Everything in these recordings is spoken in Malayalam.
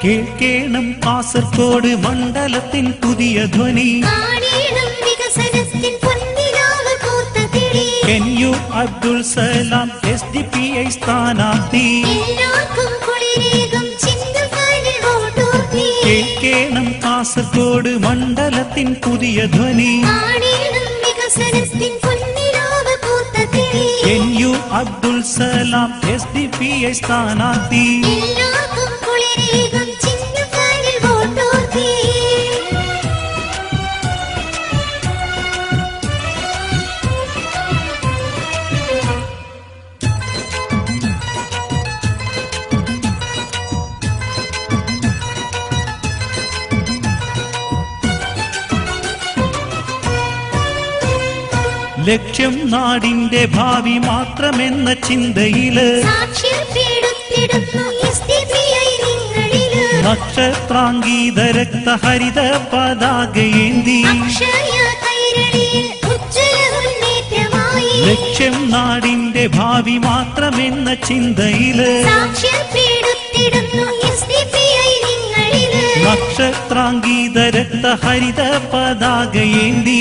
കേൾക്കേണം കാസർഗോഡ് മണ്ഡലത്തിൻ പുതിയ ധ്വനി. കെൻയു അബ്ദുൽ സലാം SDPI സ്ഥാനാർത്ഥി. കേൾക്കേണം കാസർഗോഡ് മണ്ഡലത്തിൻ പുതിയ ധ്വനി. കെൻയു അബ്ദുൽ സലാം SDPI സ്ഥാനാർത്ഥി. ലക്ഷ്യം നാടിന്റെ ഭാവി മാത്രമെന്ന ചിന്തയില് നക്ഷത്രാംഗീത രക്തഹരിത പതാകയേന്തി. ലക്ഷ്യം നാടിന്റെ ഭാവി മാത്രമെന്ന ചിന്തയില് നക്ഷത്രാംഗീത രക്തഹരിത പതാകയേന്തി.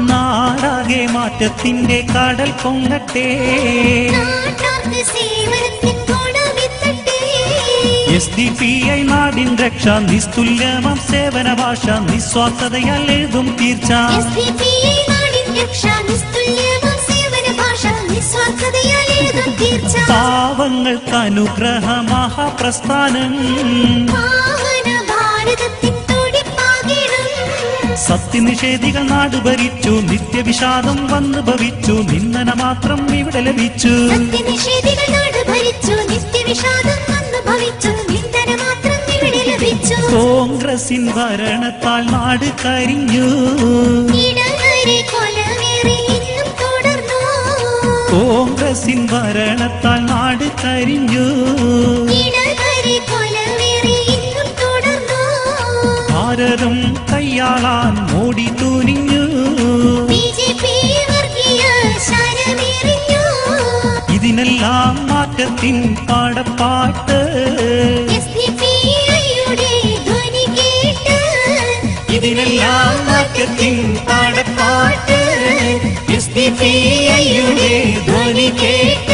നാടാകെ മാറ്റത്തിന്റെ കടൽ പൊങ്ങട്ടെ. SDPI നാടിൻ രക്ഷ നിസ്തുല്യമം സേവന ഭാഷ നിസ്വാർത്ഥതയാൽ എഴുതും തീർച്ച. പാവങ്ങൾക്ക് അനുഗ്രഹ മഹാപ്രസ്ഥാനം. സത്യനിഷേധികൾ നാട് ഭരിച്ചു, നിത്യവിഷാദം വന്നു ഭവിച്ചു, നിന്ദന മാത്രം ഇവിടെ ലഭിച്ചു. കോൺഗ്രസിൻ ഭരണത്താൽ നാട് കരിഞ്ഞു. കോൺഗ്രസിൻ ഭരണത്താൽ നാട് കരിഞ്ഞു. ആരും കയ്യാളാൻ മോടി തുനിഞ്ഞു. ഇതിനെല്ലാം മാറ്റത്തിൻ പാടപ്പാട്ട്. ഇതിനെല്ലാം മാറ്റത്തിൻ പാടപ്പാട്ട്. SDPI യുടെ ധ്വനി കേട്ട്